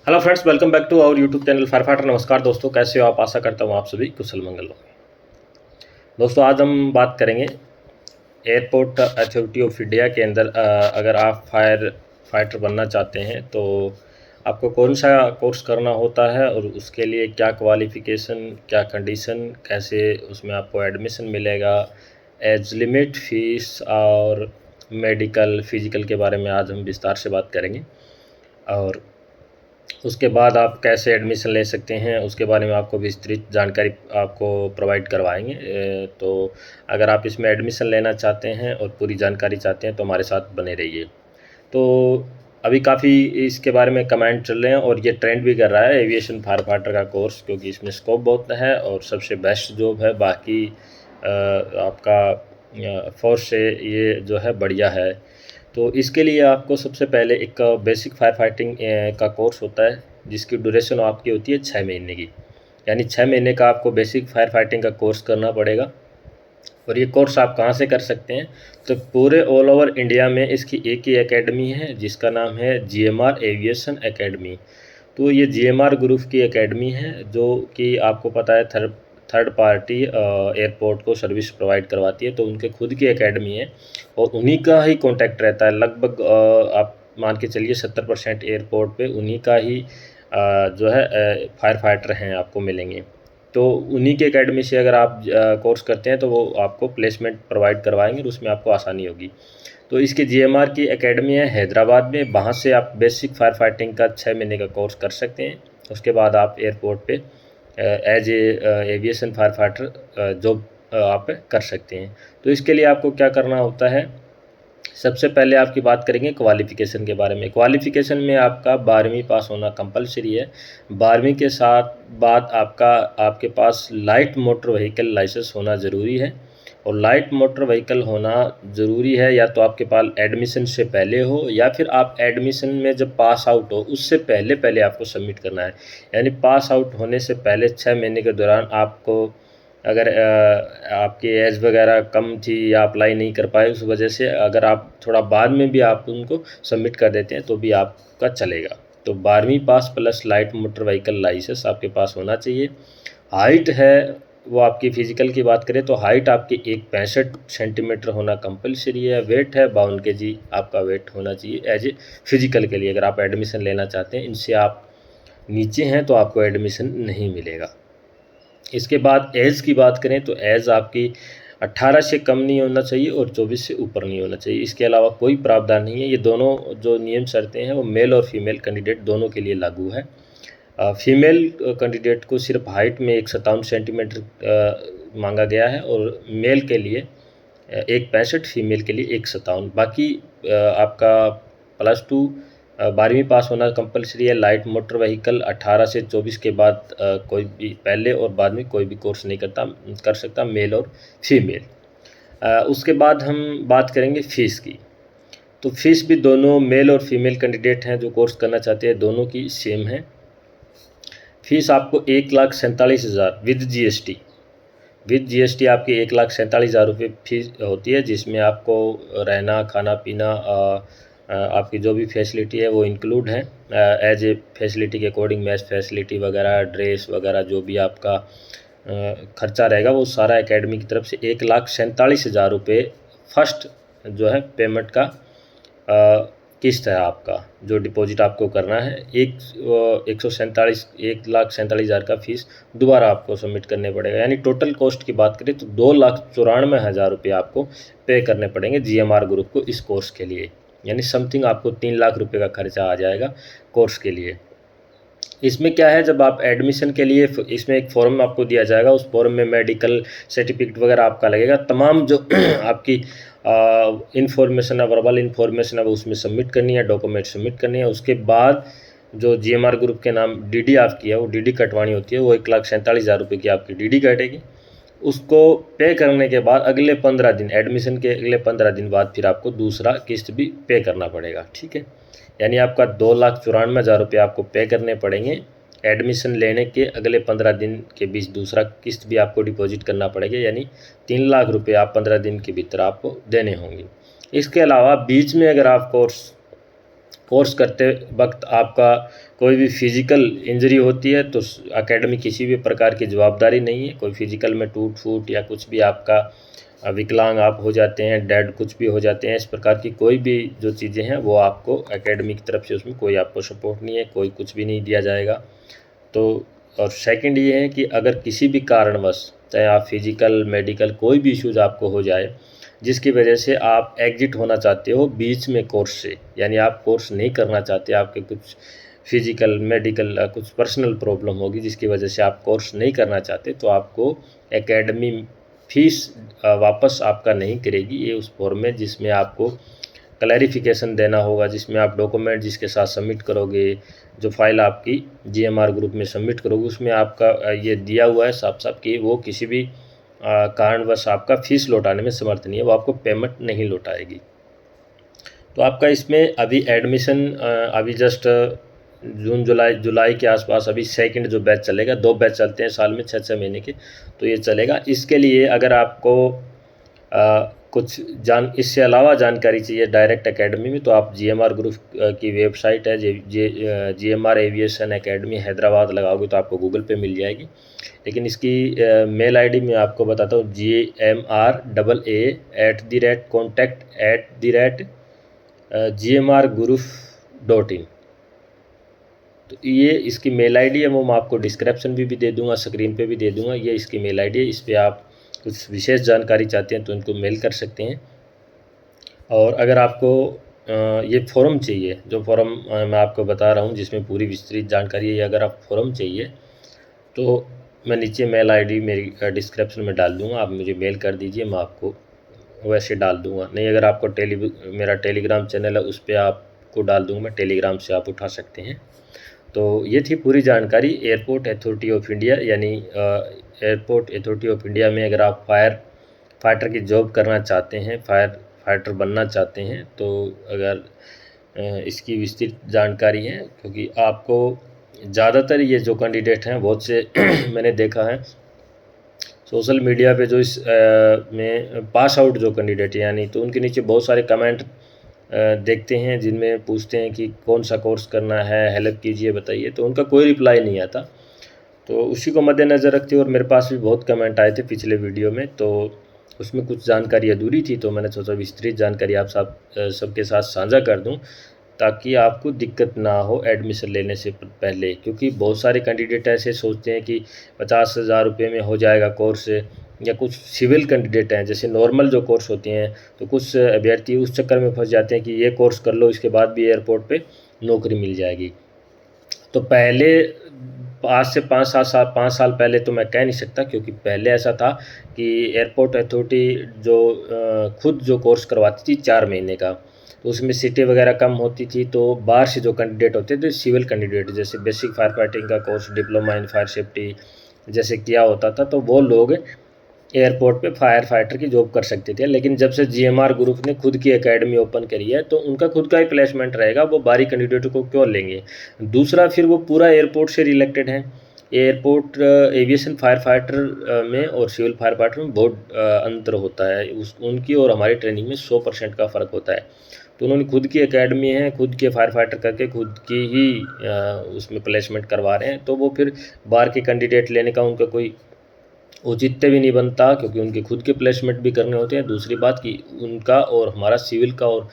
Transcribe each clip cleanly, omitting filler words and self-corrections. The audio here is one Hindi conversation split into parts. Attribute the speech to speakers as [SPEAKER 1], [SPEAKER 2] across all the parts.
[SPEAKER 1] Hello friends, welcome back to our YouTube channel firefighter. नमस्कार दोस्तों, कैसे हो आप? आशा करता हूँ आप सभी कुशल मंगल हो। दोस्तों, आज हम बात करेंगे एयरपोर्ट अथॉरिटी ऑफ इंडिया के अंदर अगर आप फायर फाइटर बनना चाहते हैं तो आपको कौन सा कोर्स करना होता है और उसके लिए क्या क्वालिफ़िकेशन, क्या कंडीशन, कैसे उसमें आपको एडमिशन मिलेगा, एज लिमिट, फीस और मेडिकल फिजिकल के बारे में आज हम विस्तार से बात करेंगे। और उसके बाद आप कैसे एडमिशन ले सकते हैं उसके बारे में आपको विस्तृत जानकारी आपको प्रोवाइड करवाएंगे। तो अगर आप इसमें एडमिशन लेना चाहते हैं और पूरी जानकारी चाहते हैं तो हमारे साथ बने रहिए। तो अभी काफ़ी इसके बारे में कमेंट चल रहे हैं और ये ट्रेंड भी कर रहा है एविएशन फायर फाइटर का कोर्स, क्योंकि इसमें स्कोप बहुत है और सबसे बेस्ट जॉब है। बाकी आपका फोर्स से ये जो है बढ़िया है। तो इसके लिए आपको सबसे पहले एक बेसिक फायर फाइटिंग का कोर्स होता है जिसकी ड्यूरेशन आपकी होती है 6 महीने की। यानी 6 महीने का आपको बेसिक फायर फाइटिंग का कोर्स करना पड़ेगा। और ये कोर्स आप कहाँ से कर सकते हैं? तो पूरे ऑल ओवर इंडिया में इसकी एक ही एकेडमी है जिसका नाम है GMR एविएशन एकेडमी। तो ये GMR ग्रुप की एकेडमी है जो कि आपको पता है थर्ड पार्टी एयरपोर्ट को सर्विस प्रोवाइड करवाती है। तो उनके खुद की एकेडमी है और उन्हीं का ही कांटेक्ट रहता है। लगभग आप मान के चलिए 70% एयरपोर्ट पे उन्हीं का ही जो है फायर फाइटर हैं आपको मिलेंगे। तो उन्हीं के एकेडमी से अगर आप कोर्स करते हैं तो वो आपको प्लेसमेंट प्रोवाइड करवाएंगे और उसमें आपको आसानी होगी। तो इसकी GMR की एकेडमी है हैदराबाद में, वहाँ से आप बेसिक फायर फाइटिंग का 6 महीने का कोर्स कर सकते हैं। उसके बाद आप एयरपोर्ट पे as aviation firefighter job आप कर सकते हैं। तो इसके लिए आपको क्या करना होता है? सबसे पहले आपकी बात करेंगे क्वालिफ़िकेशन के बारे में। क्वालिफ़िकेशन में आपका 12वीं पास होना कंपलसरी है। 12वीं के साथ बाद आपके पास लाइट मोटर व्हीकल लाइसेंस होना ज़रूरी है। और लाइट मोटर व्हीकल होना ज़रूरी है या तो आपके पास एडमिशन से पहले हो या फिर आप एडमिशन में जब पास आउट हो उससे पहले पहले आपको सबमिट करना है। यानी पास आउट होने से पहले 6 महीने के दौरान आपको अगर आपकी एज वगैरह कम थी या अप्लाई नहीं कर पाए उस वजह से अगर आप थोड़ा बाद में भी आप उनको सबमिट कर देते हैं तो भी आपका चलेगा। तो 12वीं pass plus light motor vehicle licence आपके पास होना चाहिए। हाइट है वो आपकी फ़िज़िकल की बात करें तो हाइट आपकी 165 सेंटीमीटर होना कंपलसरी है। वेट है 52 kg आपका वेट होना चाहिए एज ए फिज़िकल के लिए। अगर आप एडमिशन लेना चाहते हैं, इनसे आप नीचे हैं तो आपको एडमिशन नहीं मिलेगा। इसके बाद एज की बात करें तो एज आपकी 18 से कम नहीं होना चाहिए और 24 से ऊपर नहीं होना चाहिए। इसके अलावा कोई प्रावधान नहीं है। ये दोनों जो नियम शर्तें हैं वो मेल और फीमेल कैंडिडेट दोनों के लिए लागू है। फीमेल कैंडिडेट को सिर्फ हाइट में 157 सेंटीमीटर मांगा गया है और मेल के लिए 165, फीमेल के लिए 157। बाकी आपका +2 12वीं पास होना कंपलसरी है। लाइट मोटर व्हीकल 18 से 24 के बाद कोई भी पहले और बाद में कोई भी कोर्स नहीं कर सकता, मेल और फीमेल। उसके बाद हम बात करेंगे फ़ीस की। तो फ़ीस भी दोनों मेल और फीमेल कैंडिडेट हैं जो कोर्स करना चाहते हैं दोनों की सेम है। फ़ीस आपको 1,47,000 विद GST आपकी 1,47,000 रुपये फीस होती है, जिसमें आपको रहना, खाना पीना आपकी जो भी फैसिलिटी है वो इंक्लूड है। एज ए फैसिलिटी के अकॉर्डिंग मैच फैसिलिटी वगैरह, ड्रेस वगैरह जो भी आपका खर्चा रहेगा वो सारा एकेडमी की तरफ से 1,47,000 रुपये फर्स्ट जो है पेमेंट का किस्त है आपका, जो डिपॉजिट आपको करना है। 1,47,000 का फीस दोबारा आपको सबमिट करने पड़ेगा। यानी टोटल कॉस्ट की बात करें तो 2,94,000 रुपये आपको पे करने पड़ेंगे GMR ग्रुप को इस कोर्स के लिए। यानी समथिंग आपको 3 लाख रुपये का खर्चा आ जाएगा कोर्स के लिए। इसमें क्या है, जब आप एडमिशन के लिए इसमें एक फॉर्म आपको दिया जाएगा, उस फॉर्म में मेडिकल सर्टिफिकेट वगैरह आपका लगेगा। तमाम जो आपकी इन्फॉर्मेशन है, वर्बल इन्फॉर्मेशन है वो उसमें सबमिट करनी है, डॉक्यूमेंट सबमिट करनी है। उसके बाद जो GMR ग्रुप के नाम DD आपकी है वो DD कटवानी होती है। वो 1,47,000 रुपये की आपकी DD कटेगी। उसको पे करने के बाद अगले 15 दिन, एडमिशन के अगले 15 दिन बाद फिर आपको दूसरा किस्त भी पे करना पड़ेगा। ठीक है, यानी आपका 2,94,000 रुपये आपको पे करने पड़ेंगे। एडमिशन लेने के अगले 15 दिन के बीच दूसरा किस्त भी आपको डिपॉजिट करना पड़ेगा। यानी 3 लाख रुपये आप 15 दिन के भीतर आपको देने होंगे। इसके अलावा बीच में अगर आप कोर्स कोर्स करते वक्त आपका कोई भी फिज़िकल इंजरी होती है तो एकेडमी किसी भी प्रकार की जवाबदारी नहीं है। कोई फिज़िकल में टूट फूट या कुछ भी आपका विकलांग आप हो जाते हैं, डेड कुछ भी हो जाते हैं, इस प्रकार की कोई भी जो चीज़ें हैं वो आपको एकेडमी की तरफ से उसमें कोई आपको सपोर्ट नहीं है, कोई कुछ भी नहीं दिया जाएगा। तो और सेकंड ये है कि अगर किसी भी कारणवश चाहे आप फिज़िकल, मेडिकल कोई भी इश्यूज़ आपको हो जाए, जिसकी वजह से आप एग्जिट होना चाहते हो बीच में कोर्स से, यानी आप कोर्स नहीं करना चाहते, आपके कुछ फिज़िकल, मेडिकल कुछ पर्सनल प्रॉब्लम होगी जिसकी वजह से आप कोर्स नहीं करना चाहते, तो आपको एकेडमी फ़ीस वापस आपका नहीं करेगी। ये उस फॉर्म में जिसमें आपको क्लैरिफिकेशन देना होगा, जिसमें आप डॉक्यूमेंट जिसके साथ सबमिट करोगे, जो फाइल आपकी जीएमआर ग्रुप में सबमिट करोगे, उसमें आपका ये दिया हुआ है साफ-साफ कि वो किसी भी कारणवश आपका फ़ीस लौटाने में समर्थ नहीं है, वो आपको पेमेंट नहीं लौटाएगी। तो आपका इसमें अभी एडमिशन अभी जस्ट जून जुलाई के आसपास अभी सेकंड जो बैच चलेगा, 2 बैच चलते हैं साल में 6-6 महीने के, तो ये चलेगा। इसके लिए अगर आपको कुछ इससे अलावा जानकारी चाहिए डायरेक्ट एकेडमी में, तो आप जीएमआर ग्रुप की वेबसाइट है जीएमआर एविएशन एकेडमी हैदराबाद लगाओगे तो आपको गूगल पे मिल जाएगी। लेकिन इसकी मेल आईडी मैं आपको बताता हूँ, GMRAA@contact@gmrgroup.in। तो ये इसकी मेल आईडी है, वो मैं आपको डिस्क्रिप्शन भी दे दूँगा, स्क्रीन पे भी दे दूँगा। ये इसकी मेल आईडी है, इस पर आप कुछ विशेष जानकारी चाहते हैं तो इनको मेल कर सकते हैं। और अगर आपको ये फॉर्म चाहिए, जो फॉर्म मैं आपको बता रहा हूँ जिसमें पूरी विस्तृत जानकारी है, अगर आप फॉर्म चाहिए तो मैं नीचे मेल आईडी मेरी डिस्क्रिप्शन में डाल दूँगा, आप मुझे मेल कर दीजिए, मैं आपको वैसे डाल दूँगा। नहीं, अगर आपको मेरा टेलीग्राम चैनल है उस पर आपको डाल दूँगा मैं, टेलीग्राम से आप उठा सकते हैं। तो ये थी पूरी जानकारी एयरपोर्ट अथॉरिटी ऑफ इंडिया, यानी एयरपोर्ट अथॉरिटी ऑफ इंडिया में अगर आप फायर फाइटर की जॉब करना चाहते हैं, फायर फाइटर बनना चाहते हैं, तो अगर इसकी विस्तृत जानकारी है, क्योंकि आपको ज़्यादातर ये जो कैंडिडेट हैं बहुत से मैंने देखा है सोशल मीडिया पे जो इस में पास आउट जो कैंडिडेट है, यानी तो उनके नीचे बहुत सारे कमेंट देखते हैं जिनमें पूछते हैं कि कौन सा कोर्स करना है, हेल्प कीजिए, बताइए, तो उनका कोई रिप्लाई नहीं आता। तो उसी को मद्देनज़र रखते हुए, और मेरे पास भी बहुत कमेंट आए थे पिछले वीडियो में, तो उसमें कुछ जानकारी अधूरी थी, तो मैंने सोचा विस्तृत जानकारी आप सबके साथ साझा कर दूं ताकि आपको दिक्कत ना हो एडमिशन लेने से पहले। क्योंकि बहुत सारे कैंडिडेट ऐसे सोचते हैं कि 50,000 रुपये में हो जाएगा कोर्स, या कुछ सिविल कैंडिडेट हैं, जैसे नॉर्मल जो कोर्स होते हैं, तो कुछ अभ्यर्थी उस चक्कर में फंस जाते हैं कि ये कोर्स कर लो, इसके बाद भी एयरपोर्ट पे नौकरी मिल जाएगी। तो पहले आज से 5 साल पहले तो मैं कह नहीं सकता, क्योंकि पहले ऐसा था कि एयरपोर्ट अथॉरिटी जो खुद जो कोर्स करवाती थी 4 महीने का, तो उसमें सीटें वगैरह कम होती थी, तो बाहर से जो कैंडिडेट होते थे सिविल कैंडिडेट, जैसे बेसिक फायर फाइटिंग का course, diploma in fire safety जैसे किया होता था, तो वो लोग एयरपोर्ट पे फायर फाइटर की जॉब कर सकते थे। लेकिन जब से जीएमआर ग्रुप ने खुद की एकेडमी ओपन करी है, तो उनका खुद का ही प्लेसमेंट रहेगा, वो बाहरी कैंडिडेटों को क्यों लेंगे। दूसरा, फिर वो पूरा एयरपोर्ट से रिलेटेड है। एयरपोर्ट एविएशन फायर फाइटर में और सिविल फायर फाइटर में बहुत अंतर होता है, उनकी और हमारी ट्रेनिंग में 100% का फ़र्क होता है। तो उन्होंने खुद की एकेडमी है, खुद के फायर फाइटर करके खुद की ही उसमें प्लेसमेंट करवा रहे हैं, तो वो फिर बाहर के कैंडिडेट लेने का उनका कोई औचित्य भी नहीं बनता, क्योंकि उनके खुद के प्लेसमेंट भी करने होते हैं। दूसरी बात कि उनका और हमारा सिविल का और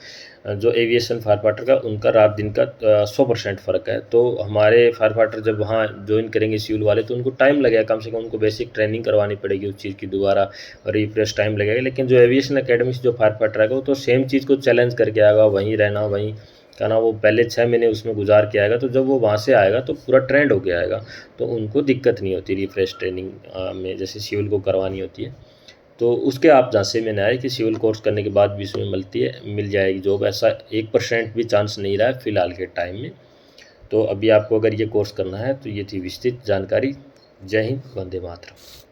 [SPEAKER 1] जो एविएशन फायर फाइटर का, उनका रात दिन का 100% फ़र्क है। तो हमारे फायर फाइटर जब वहाँ ज्वाइन करेंगे सिविल वाले, तो उनको टाइम लगेगा, कम से कम उनको बेसिक ट्रेनिंग करवानी पड़ेगी उस चीज़ की, दोबारा रिफ्रेश टाइम लगेगा। लेकिन जो एविएशन अकेडमी से जो फायर फाइटर आएगा, वो तो सेम चीज़ को चैलेंज करके आएगा, वहीं रहना, वहीं क्या ना, वो पहले 6 महीने उसमें गुजार के आएगा, तो जब वो वहाँ से आएगा तो पूरा ट्रेंड होके आएगा, तो उनको दिक्कत नहीं होती रिफ्रेश ट्रेनिंग में, जैसे सिविल को करवानी होती है। तो उसके आप झांसे में ना आए कि सिविल कोर्स करने के बाद भी इसमें मिल जाएगी जॉब, ऐसा 1% भी चांस नहीं रहा है फ़िलहाल के टाइम में। तो अभी आपको अगर ये कोर्स करना है तो ये थी विस्तृत जानकारी। जय हिंद, वंदे मातरम।